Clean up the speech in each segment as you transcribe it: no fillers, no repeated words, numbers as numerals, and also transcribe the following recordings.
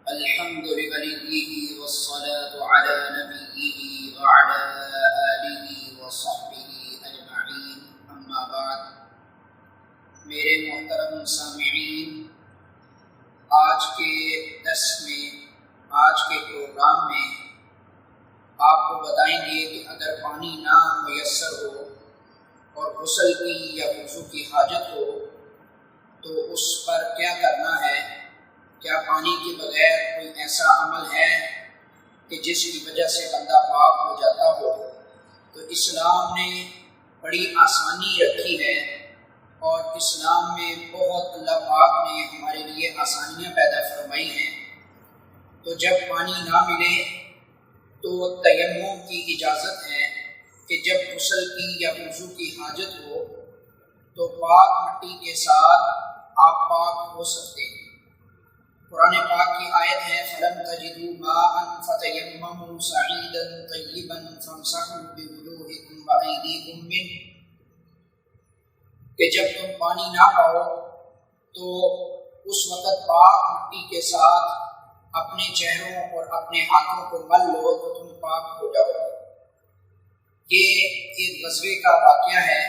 الحمد لوليه والصلاة على نبيه وعلى آله وصحبه أجمعين أما بعد. میرے محترم سامعین، آج کے درس میں، آج کے پروگرام میں آپ کو بتائیں گے کہ اگر پانی نہ میسر ہو اور غسل کی یا وضو کی حاجت ہو تو اس پر کیا کرنا ہے. کیا پانی کے بغیر کوئی ایسا عمل ہے کہ جس کی وجہ سے بندہ پاک ہو جاتا ہو؟ تو اسلام نے بڑی آسانی رکھی ہے اور اسلام میں بہت اللہ پاک نے ہمارے لیے آسانیاں پیدا فرمائی ہیں. تو جب پانی نہ ملے تو تیمم کی اجازت ہے کہ جب غسل کی یا وضو کی حاجت ہو تو پاک مٹی کے ساتھ آپ پاک ہو سکتے ہیں. قرآن پاک کی آیت ہے فَلَمْ تَجِدُوا مَاءً فَتَيَمَّمُوا صَعِيدًا طَيِّبًا فَامْسَحُوا بِوُجُوهِكُمْ وَأَيْدِيكُمْ مِنْهُ، کہ جب تم پانی نہ پاؤ تو اس وقت پاک مٹی کے ساتھ اپنے چہروں اور اپنے ہاتھوں کو مل لو تو تم پاک ہو جاؤ. یہ ایک غزوے کا واقعہ ہے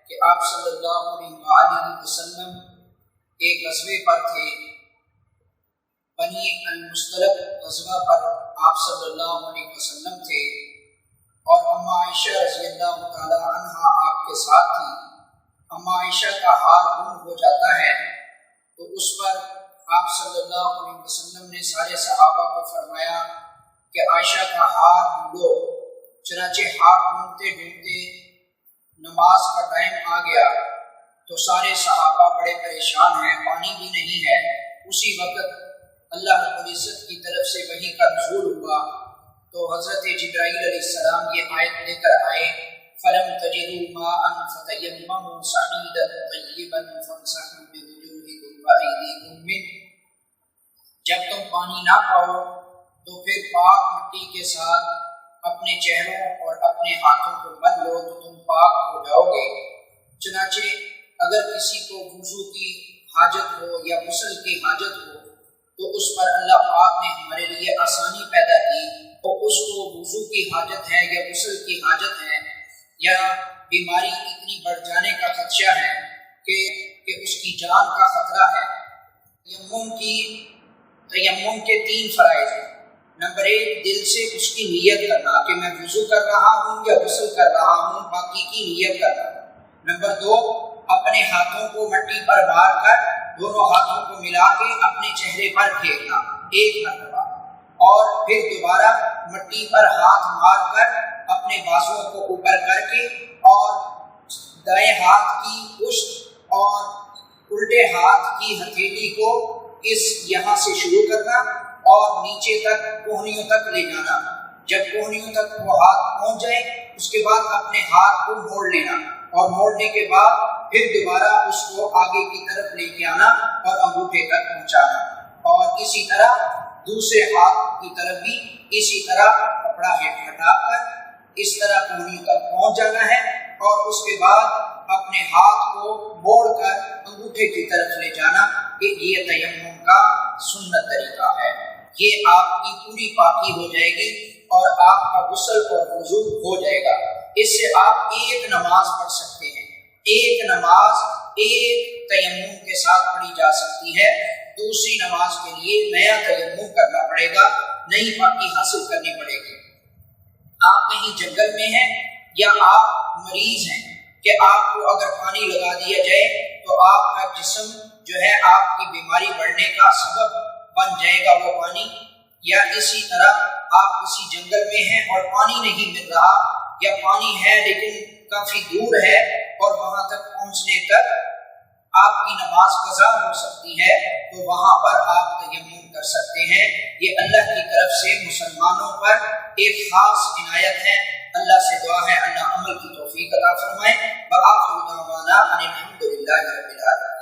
کہ آپ صلی اللہ علیہ وسلم ایک غزوے پر تھے. بنی المصطلق غزوہ پر آپ صلی اللہ علیہ وسلم تھے اور اما عائشہ رضی اللہ تعالی عنہا آپ کے ساتھ تھی. اما عائشہ کا ہار گم ہو جاتا ہے تو اس پر آپ صلی اللہ علیہ وسلم نے سارے صحابہ کو فرمایا کہ عائشہ کا ہار ڈھونڈو. چنانچہ ہار ڈھونڈتے ڈھونڈتے نماز کا ٹائم آ گیا تو سارے صحابہ بڑے پریشان ہیں، پانی بھی نہیں ہے. اسی وقت اللہ رب العزت کی طرف سے وحی کا نزول ہوا تو حضرت جبرائیل علیہ السلام یہ آیت لے کر آئے فَلَمْ تَجِدُوا مَاءً فَتَيَمَّمُوا صَعِيدًا طَيِّبًا فَامْسَحُوا بِوُجُوهِكُمْ وَأَيْدِيكُمْ مِنْهُ، جب تم پانی نہ پاؤ تو پھر پاک مٹی کے ساتھ اپنے چہروں اور اپنے ہاتھوں کو مل لو تو تم پاک ہو جاؤ گے. چنانچہ اگر کسی کو وضو کی حاجت ہو یا غسل کی حاجت ہو تو اس پر اللہ پاک نے ہمارے لیے آسانی پیدا کی. تو اس کو وضو کی حاجت ہے یا غسل کی حاجت ہے یا بیماری اتنی بڑھ جانے کا خدشہ ہے کہ اس کی جان کا خطرہ ہے. تیمم کے 3 فرائض ہیں. نمبر 1، دل سے اس کی نیت کرنا کہ میں وضو کر رہا ہوں یا غسل کر رہا ہوں، باقی کی نیت کرنا. نمبر 2، اپنے ہاتھوں کو مٹی پر مار کر دونوں ہاتھوں کو ملا کے اپنے چہرے پر پھیرنا 1 مرتبہ، اور پھر دوبارہ مٹی پر ہاتھ مار کر اپنے بازوؤں کو اوپر کر کے اور دائیں ہاتھ کی پشت اور الٹے ہاتھ کی ہتھیلی کو یہاں سے شروع کرنا اور نیچے تک کوہنیوں تک لے جانا. جب کوہنیوں تک وہ ہاتھ پہنچ جائے اس کے بعد اپنے ہاتھ کو موڑ لینا اور موڑنے کے بعد پھر دوبارہ اس کو آگے کی طرف لے کے آنا اور انگوٹھے تک پہنچانا، اور اسی طرح دوسرے ہاتھ کی طرف بھی اسی طرح کپڑا ہٹا کر اس طرح کوہنی تک پہنچ جانا ہے اور اس کے بعد اپنے ہاتھ کو موڑ کر انگوٹھے کی طرف لے جانا. کہ یہ تیمم کا سنت طریقہ ہے. یہ آپ کی پوری پاکی ہو جائے گی اور آپ کا غسل اور وضو ہو جائے گا. اس سے آپ ایک نماز پڑھ سکتے ہیں. ایک نماز ایک تیمم کے ساتھ پڑھی جا سکتی ہے. دوسری نماز کے لیے نیا تیمم کرنا پڑے گا، نئی پاکی حاصل کرنی پڑے گی. آپ کہیں جنگل میں ہیں یا آپ مریض ہیں کہ آپ کو اگر پانی لگا دیا جائے تو آپ کا جسم جو ہے آپ کی بیماری بڑھنے کا سبب بن جائے گا وہ پانی. یا اسی طرح آپ کسی جنگل میں ہیں اور پانی نہیں مل رہا، یا پانی ہے لیکن کافی دور ہے اور وہاں تک پہنچنے تک آپ کی نماز قضا ہو سکتی ہے، تو وہاں پر آپ تیمم کر سکتے ہیں. یہ اللہ کی طرف سے مسلمانوں پر ایک خاص عنایت ہے. اللہ سے دعا ہے اللہ عمل کی توفیق عطا فرمائے. وآخر دعوانا ان الحمد للہ رب العالمین.